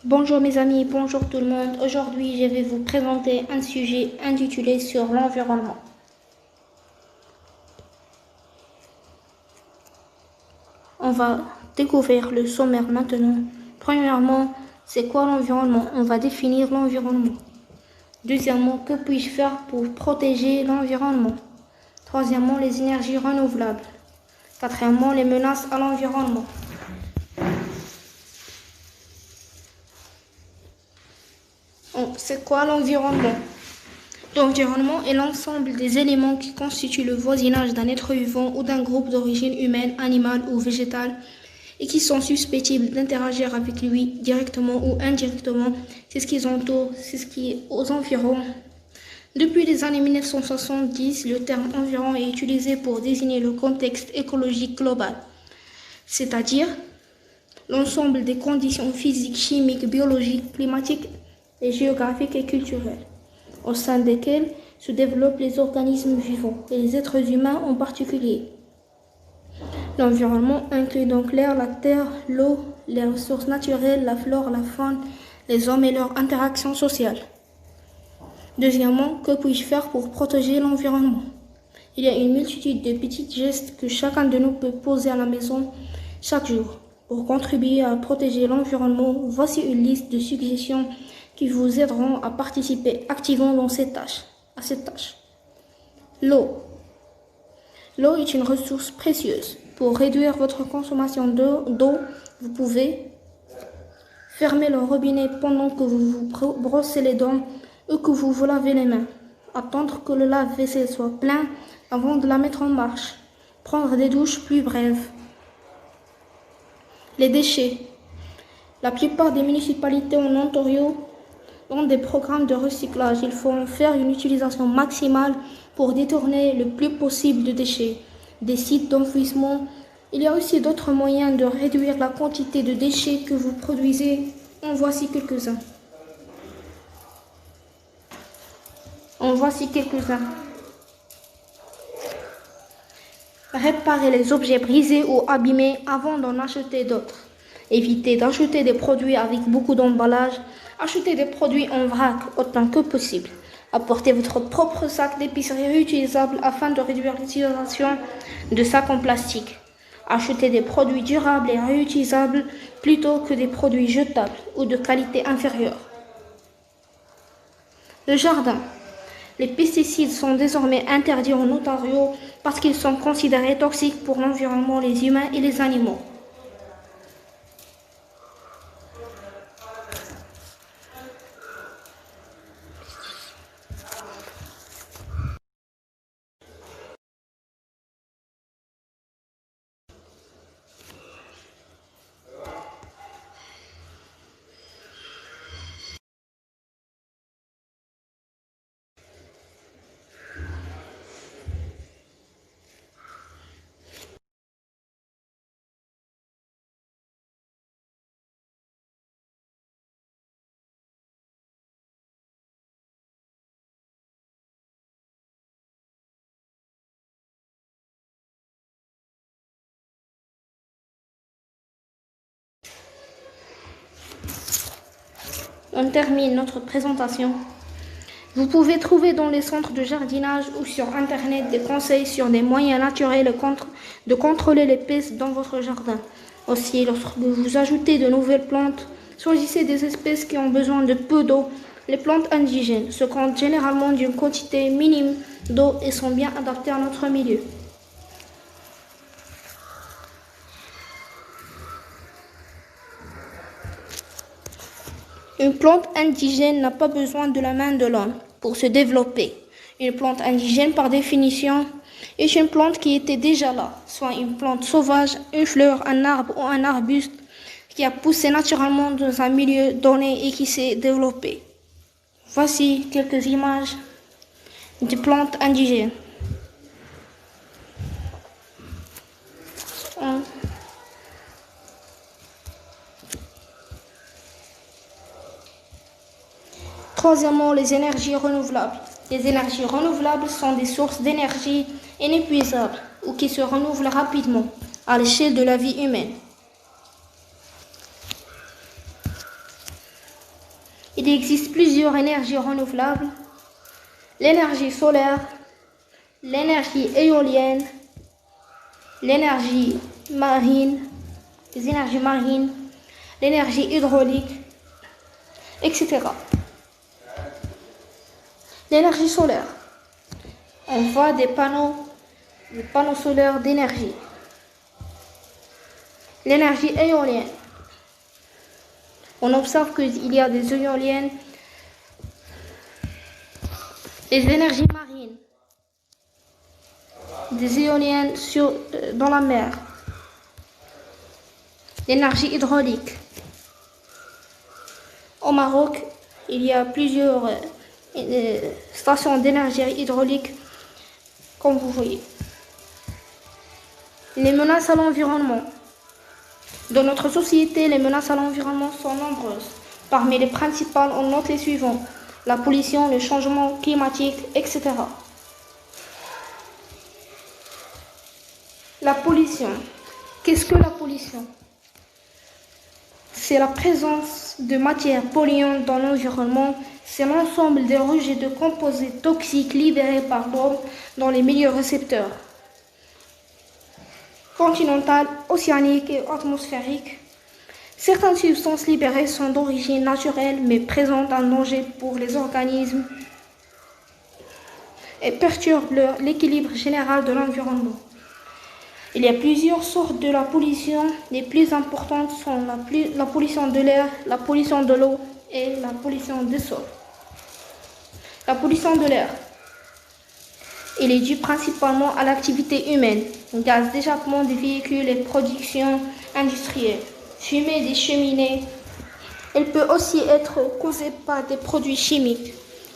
Bonjour mes amis, bonjour tout le monde. Aujourd'hui, je vais vous présenter un sujet intitulé sur l'environnement. On va découvrir le sommaire maintenant. Premièrement, c'est quoi l'environnement? On va définir l'environnement. Deuxièmement, que puis-je faire pour protéger l'environnement? Troisièmement, les énergies renouvelables. Quatrièmement, les menaces à l'environnement. C'est quoi l'environnement? L'environnement est l'ensemble des éléments qui constituent le voisinage d'un être vivant ou d'un groupe d'origine humaine, animale ou végétale et qui sont susceptibles d'interagir avec lui directement ou indirectement. C'est ce qu'ils entourent, c'est ce qui est aux environs. Depuis les années 1970, le terme environ est utilisé pour désigner le contexte écologique global, c'est-à-dire l'ensemble des conditions physiques, chimiques, biologiques, climatiques et géographiques et culturelles, au sein desquelles se développent les organismes vivants, et les êtres humains en particulier. L'environnement inclut donc l'air, la terre, l'eau, les ressources naturelles, la flore, la faune, les hommes et leurs interactions sociales. Deuxièmement, que puis-je faire pour protéger l'environnement? Il y a une multitude de petits gestes que chacun de nous peut poser à la maison chaque jour. Pour contribuer à protéger l'environnement, voici une liste de suggestions qui vous aideront à participer activement à cette tâche. L'eau. L'eau est une ressource précieuse. Pour réduire votre consommation d'eau, vous pouvez fermer le robinet pendant que vous vous brossez les dents ou que vous vous lavez les mains. Attendre que le lave-vaisselle soit plein avant de la mettre en marche. Prendre des douches plus brèves. Les déchets. La plupart des municipalités en Ontario ont des programmes de recyclage. Il faut en faire une utilisation maximale pour détourner le plus possible de déchets. Des sites d'enfouissement. Il y a aussi d'autres moyens de réduire la quantité de déchets que vous produisez. En voici quelques-uns. Réparer les objets brisés ou abîmés avant d'en acheter d'autres. Évitez d'acheter des produits avec beaucoup d'emballage. Achetez des produits en vrac autant que possible. Apportez votre propre sac d'épicerie réutilisable afin de réduire l'utilisation de sacs en plastique. Achetez des produits durables et réutilisables plutôt que des produits jetables ou de qualité inférieure. Le jardin. Les pesticides sont désormais interdits en Ontario parce qu'ils sont considérés toxiques pour l'environnement, les humains et les animaux. On termine notre présentation. Vous pouvez trouver dans les centres de jardinage ou sur Internet des conseils sur des moyens naturels de contrôler les pestes dans votre jardin. Aussi, lorsque vous ajoutez de nouvelles plantes, choisissez des espèces qui ont besoin de peu d'eau. Les plantes indigènes se comptent généralement d'une quantité minime d'eau et sont bien adaptées à notre milieu. Une plante indigène n'a pas besoin de la main de l'homme pour se développer. Une plante indigène, par définition, est une plante qui était déjà là, soit une plante sauvage, une fleur, un arbre ou un arbuste qui a poussé naturellement dans un milieu donné et qui s'est développé. Voici quelques images de plantes indigènes. Troisièmement, les énergies renouvelables. Les énergies renouvelables sont des sources d'énergie inépuisables ou qui se renouvellent rapidement à l'échelle de la vie humaine. Il existe plusieurs énergies renouvelables, l'énergie solaire, l'énergie éolienne, l'énergie marine, les énergies marines, l'énergie hydraulique, etc. L'énergie solaire. On voit des panneaux solaires d'énergie. L'énergie éolienne. On observe qu'il y a des éoliennes. Les énergies marines. Des éoliennes dans la mer. L'énergie hydraulique. Au Maroc, il y a plusieurs stations d'énergie hydraulique, comme vous voyez. Les menaces à l'environnement. Dans notre société, les menaces à l'environnement sont nombreuses. Parmi les principales, on note les suivants: la pollution, le changement climatique, etc. La pollution. Qu'est-ce que la pollution? C'est la présence de matières polluantes dans l'environnement. C'est l'ensemble des rejets de composés toxiques libérés par l'homme dans les milieux récepteurs continentales, océaniques et atmosphériques. Certaines substances libérées sont d'origine naturelle mais présentent un danger pour les organismes et perturbent l'équilibre général de l'environnement. Il y a plusieurs sortes de la pollution. Les plus importantes sont la pollution de l'air, la pollution de l'eau et la pollution des sols. La pollution de l'air. Elle est due principalement à l'activité humaine, gaz d'échappement des véhicules et production industrielle, fumée des cheminées. Elle peut aussi être causée par des produits chimiques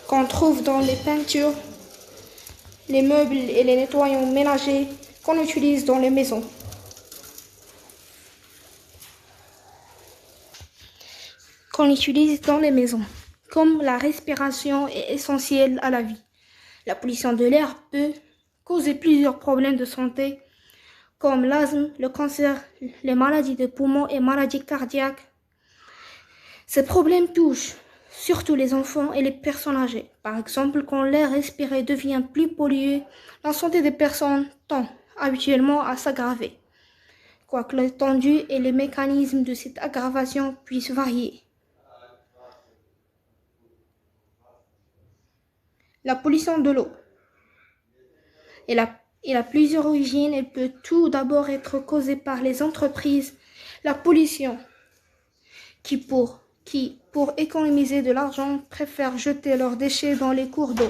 qu'on trouve dans les peintures, les meubles et les nettoyants ménagers qu'on utilise dans les maisons. Comme la respiration est essentielle à la vie. La pollution de l'air peut causer plusieurs problèmes de santé, comme l'asthme, le cancer, les maladies de poumons et maladies cardiaques. Ces problèmes touchent surtout les enfants et les personnes âgées. Par exemple, quand l'air respiré devient plus pollué, la santé des personnes tend habituellement à s'aggraver, quoique l'étendue et les mécanismes de cette aggravation puissent varier. La pollution de l'eau. Elle a plusieurs origines. Elle peut tout d'abord être causée par les entreprises. La pollution qui pour économiser de l'argent, préfèrent jeter leurs déchets dans les cours d'eau.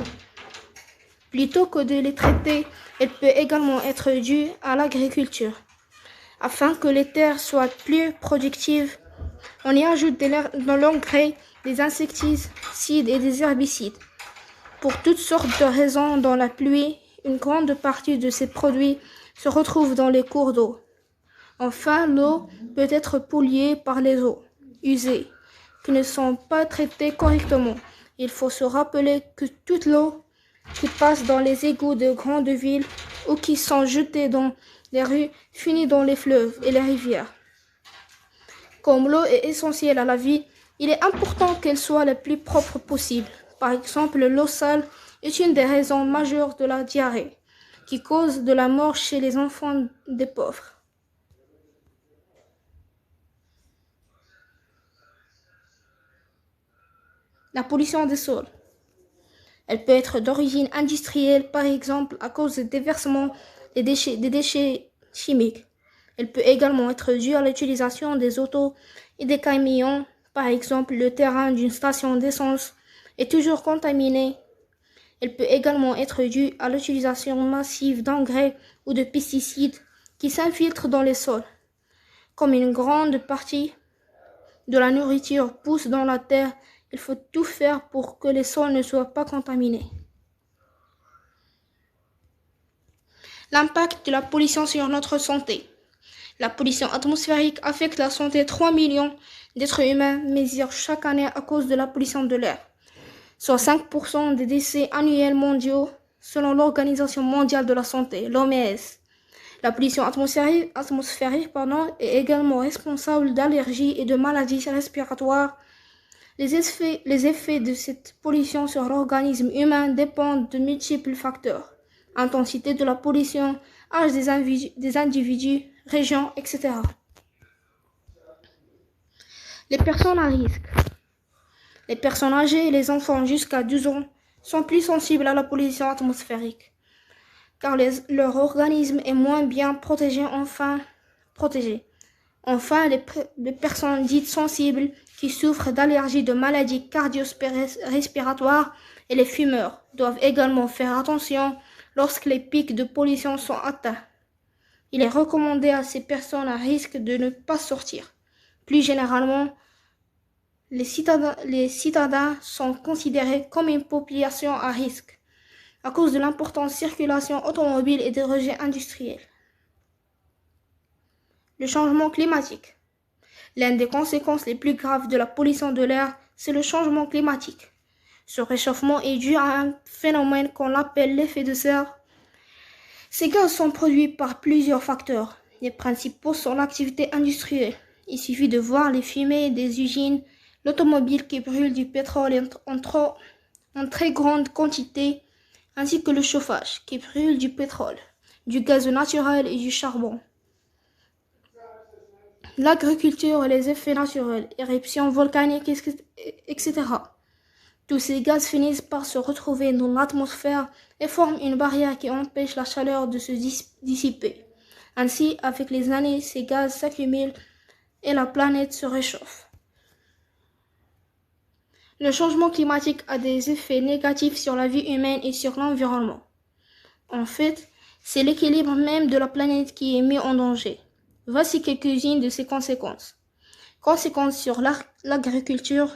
Plutôt que de les traiter, elle peut également être due à l'agriculture. Afin que les terres soient plus productives, on y ajoute de l'engrais, des insecticides et des herbicides. Pour toutes sortes de raisons, dans la pluie, une grande partie de ces produits se retrouve dans les cours d'eau. Enfin, l'eau peut être polluée par les eaux usées, qui ne sont pas traitées correctement. Il faut se rappeler que toute l'eau qui passe dans les égouts de grandes villes ou qui sont jetées dans les rues finit dans les fleuves et les rivières. Comme l'eau est essentielle à la vie, il est important qu'elle soit la plus propre possible. Par exemple, l'eau sale est une des raisons majeures de la diarrhée, qui cause de la mort chez les enfants des pauvres. La pollution des sols. Elle peut être d'origine industrielle, par exemple à cause des déversements des déchets chimiques. Elle peut également être due à l'utilisation des autos et des camions. Par exemple, le terrain d'une station d'essence est toujours contaminé. Elle peut également être due à l'utilisation massive d'engrais ou de pesticides qui s'infiltrent dans les sols. Comme une grande partie de la nourriture pousse dans la terre, il faut tout faire pour que les sols ne soient pas contaminés. L'impact de la pollution sur notre santé. La pollution atmosphérique affecte la santé de 3 millions d'êtres humains mesurent chaque année à cause de la pollution de l'air, soit 5% des décès annuels mondiaux selon l'Organisation mondiale de la santé, l'OMS. La pollution atmosphérique est également responsable d'allergies et de maladies respiratoires Les effets de cette pollution sur l'organisme humain dépendent de multiples facteurs. Intensité de la pollution, âge des individus, région, etc. Les personnes à risque. Les personnes âgées et les enfants jusqu'à 12 ans sont plus sensibles à la pollution atmosphérique, car leur organisme est moins bien protégé. Enfin, les personnes dites sensibles qui souffrent d'allergies, de maladies cardio-respiratoires et les fumeurs doivent également faire attention lorsque les pics de pollution sont atteints. Il est recommandé à ces personnes à risque de ne pas sortir. Plus généralement, les citadins sont considérés comme une population à risque à cause de l'importante circulation automobile et des rejets industriels. Le changement climatique. L'une des conséquences les plus graves de la pollution de l'air, c'est le changement climatique. Ce réchauffement est dû à un phénomène qu'on appelle l'effet de serre. Ces gaz sont produits par plusieurs facteurs. Les principaux sont l'activité industrielle. Il suffit de voir les fumées des usines, l'automobile qui brûle du pétrole en très grande quantité, ainsi que le chauffage qui brûle du pétrole, du gaz naturel et du charbon. L'agriculture et les effets naturels, éruptions volcaniques, etc. Tous ces gaz finissent par se retrouver dans l'atmosphère et forment une barrière qui empêche la chaleur de se dissiper. Ainsi, avec les années, ces gaz s'accumulent et la planète se réchauffe. Le changement climatique a des effets négatifs sur la vie humaine et sur l'environnement. En fait, c'est l'équilibre même de la planète qui est mis en danger. Voici quelques-unes de ces conséquences. Conséquences sur l'agriculture,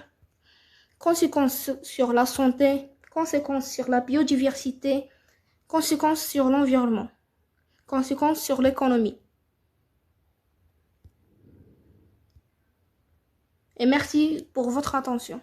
conséquences sur la santé, conséquences sur la biodiversité, conséquences sur l'environnement, conséquences sur l'économie. Et merci pour votre attention.